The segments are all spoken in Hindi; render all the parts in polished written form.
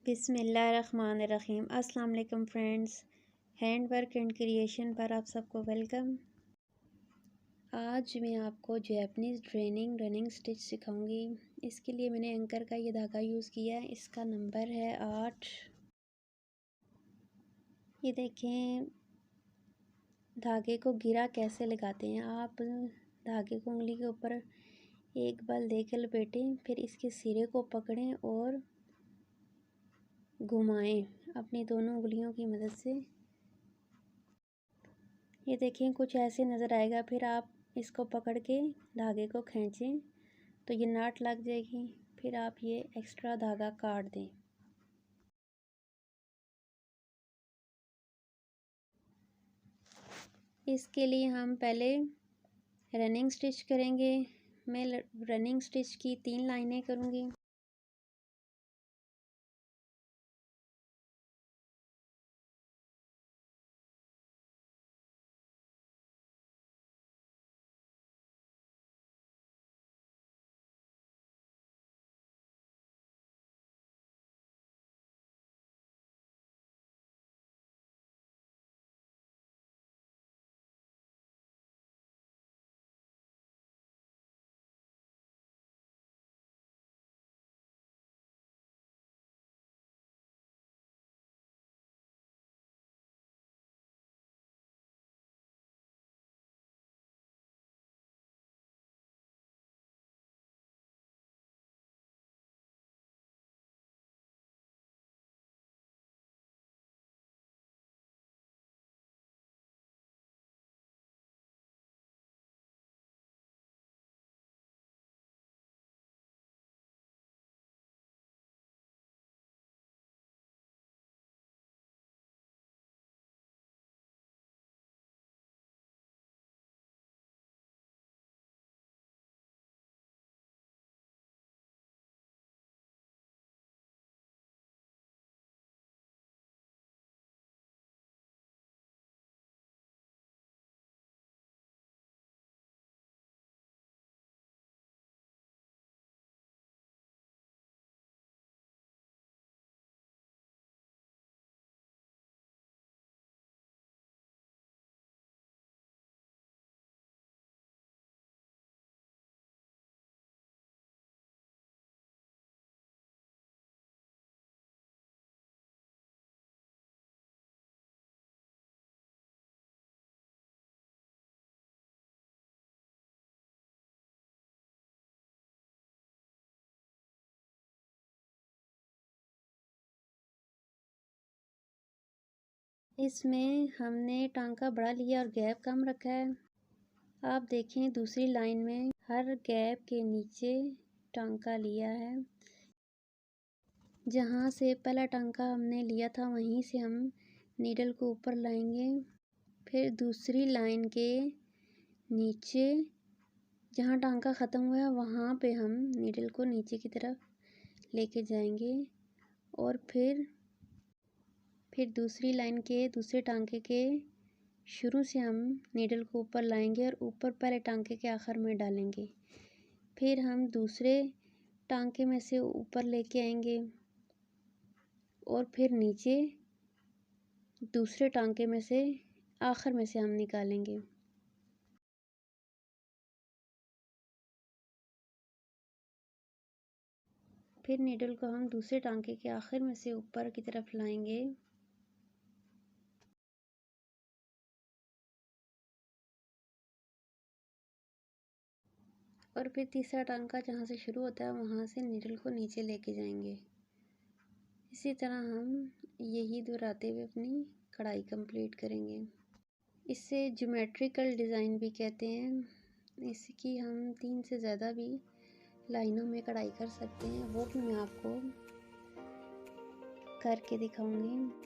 बिस्मिल्लाहिर्रहमानिर्रहीम। अस्सलाम वालेकुम friends, hand work and creation पर आप सबको वेलकम। आज मैं आपको जैपनीज़ ड्रेनिंग रनिंग स्टिच सिखाऊंगी। इसके लिए मैंने एंकर का ये धागा यूज़ किया है। इसका नंबर है 8। ये देखें धागे को गिरा कैसे लगाते हैं। आप धागे को उंगली के ऊपर एक बल देकर लपेटें, फिर इसके सिरे को पकड़ें और घुमाएं अपनी दोनों उंगलियों की मदद से। ये देखें कुछ ऐसे नज़र आएगा। फिर आप इसको पकड़ के धागे को खींचें तो ये नाट लग जाएगी। फिर आप ये एक्स्ट्रा धागा काट दें। इसके लिए हम पहले रनिंग स्टिच करेंगे। मैं रनिंग स्टिच की 3 लाइनें करूँगी। इसमें हमने टांका बड़ा लिया और गैप कम रखा है। आप देखें दूसरी लाइन में हर गैप के नीचे टांका लिया है। जहाँ से पहला टांका हमने लिया था वहीं से हम नीडल को ऊपर लाएंगे। फिर दूसरी लाइन के नीचे जहाँ टांका ख़त्म हुआ है वहाँ पे हम नीडल को नीचे की तरफ लेके जाएंगे और फिर दूसरी लाइन के दूसरे टांके के शुरू से हम नीडल को ऊपर लाएंगे और ऊपर पहले टांके के आखिर में डालेंगे। फिर हम दूसरे टांके में से ऊपर लेके आएंगे और फिर नीचे दूसरे टांके में से आखिर में से हम निकालेंगे। फिर नीडल को हम दूसरे टांके के आखिर में से ऊपर की तरफ लाएंगे और फिर तीसरा टांका जहाँ से शुरू होता है वहाँ से नीडल को नीचे लेके जाएंगे। इसी तरह हम यही दोहराते हुए अपनी कढ़ाई कंप्लीट करेंगे। इसे ज्योमेट्रिकल डिज़ाइन भी कहते हैं। इसकी हम 3 से ज़्यादा भी लाइनों में कढ़ाई कर सकते हैं, वो भी मैं आपको करके दिखाऊंगी।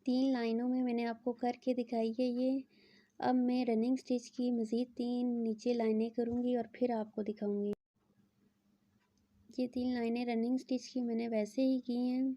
3 लाइनों में मैंने आपको करके दिखाई है ये। अब मैं रनिंग स्टिच की मज़ीद 3 नीचे लाइनें करूँगी और फिर आपको दिखाऊँगी। ये 3 लाइनें रनिंग स्टिच की मैंने वैसे ही की हैं।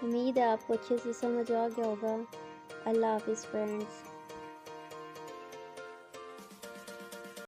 उम्मीद है आपको अच्छे से समझ आ गया होगा। अल्लाह हाफ़िज़ फ्रेंड्स।